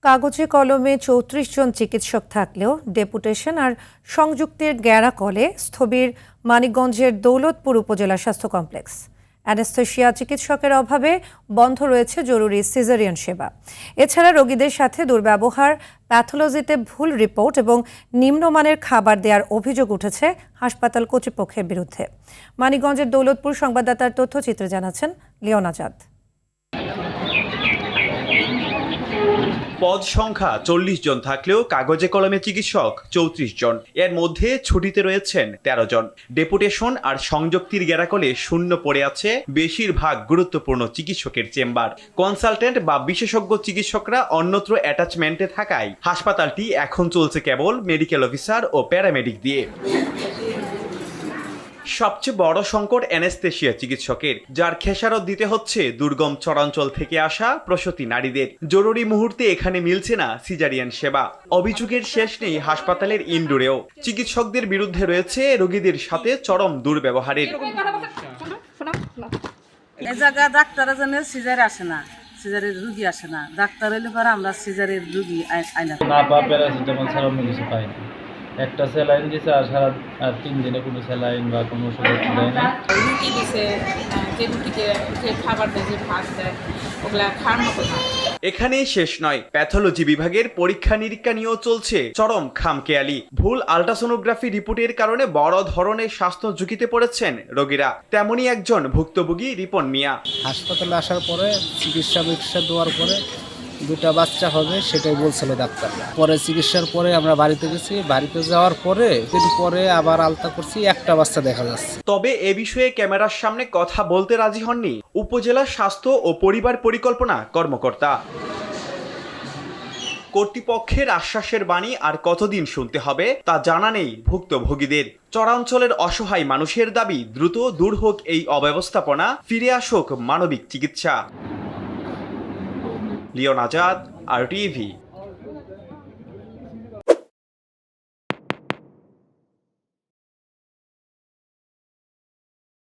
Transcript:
কাগজে কলমে ৩৪ জন চিকিৎসক থাকলেও ডেপুটেশন আর সংযুক্তির গ্যারাকলে স্থবির মানিকগঞ্জের দৌলতপুর উপজেলা স্বাস্থ্য কমপ্লেক্স। অ্যানেস্থেশিয়া চিকিৎসকের অভাবে বন্ধ রয়েছে জরুরি সিজারিয়ান সেবা। এছাড়া রোগীদের সাথে দুর্ব্যবহার, প্যাথোলজিতে ভুল রিপোর্ট এবং নিম্নমানের খাবার দেওয়ার অভিযোগ উঠেছে হাসপাতাল কর্তৃপক্ষের বিরুদ্ধে। মানিকগঞ্জের দৌলতপুর সংবাদদাতার তথ্যচিত্রে জানাচ্ছেন লিওন আজাদ। পদ সংখ্যা ৪০ জন থাকলেও কাগজে কলমে চিকিৎসক ৩৪ জন। এর মধ্যে ছুটিতে রয়েছেন ১৩ জন। ডেপুটেশন আর সংযুক্তির গ্যারাকলে শূন্য পড়ে আছে বেশিরভাগ গুরুত্বপূর্ণ চিকিৎসকের চেম্বার। কনসালটেন্ট বা বিশেষজ্ঞ চিকিৎসকরা অন্যত্র অ্যাটাচমেন্টে থাকায় হাসপাতালটি এখন চলছে কেবল মেডিকেল অফিসার ও প্যারামেডিক দিয়ে। সবচেয়ে বড় সংকট অ্যানেস্থেশিয়া চিকিৎসকের, যার খেসারত দিতে হচ্ছে দুর্গম চরাঞ্চল থেকে আসা প্রসূতি নারীদের। জরুরি মুহূর্তে এখানে মিলছে না সিজারিয়ান সেবা। অভিযোগের শেষ নেই হাসপাতালের ইনডোরেও। চিকিৎসকদের বিরুদ্ধে রয়েছে রোগীদের সাথে চরম দুর্ব্যবহারের। এই জায়গা ডাক্তারের জন্য সিজার আসে না, সিজারের রুগী আসে না। ডাক্তার হইলে পরে আমরা সিজারের রুগী আইনা না বা প্যারাসিটামল ছাড়া অন্য কিছু পাই না। একটা স্যালাইন দিছে আর ৩ দিনে কোনো স্যালাইন বা কোনো ওষুধ দেয় না। রুটি দিছে, যে রুটিতে যে খাবার দেয়, যে ভাত দেয়, ওগুলা খাওয়ার মতো না। এখানেই শেষ নয়, প্যাথোলজি বিভাগের পরীক্ষা নিরীক্ষা নিয়েও চলছে চরম খামখেয়ালি। ভুল আল্ট্রাসোনোগ্রাফি রিপোর্টের কারণে বড় ধরনের স্বাস্থ্য ঝুঁকিতে পড়েছেন রোগীরা। তেমনই একজন ভুক্তভোগী রিপন মিয়া। হাসপাতালে আসার পরে চিকিৎসা দেওয়ার পরে 2টা বাচ্চা হবে সেটাই বলছিল ডাক্তার। পরে চিকিৎসার পরে আমরা বাড়িতে গেছি, বাড়িতে যাওয়ার পরে আবার আলতা করছি, একটা বাচ্চা দেখা যাচ্ছে। তবে এ বিষয়ে ক্যামেরার সামনে কথা বলতে রাজি হননি উপজেলা স্বাস্থ্য ও পরিবার পরিকল্পনা কর্মকর্তা। কর্তৃপক্ষের আশ্বাসের বাণী আর কতদিন শুনতে হবে তা জানা নেই ভুক্তভোগীদের। চরাঞ্চলের অসহায় মানুষের দাবি দ্রুত দূর হোক এই অব্যবস্থাপনা, ফিরে আসুক মানবিক চিকিৎসা। লিওন আজাদ, RTV।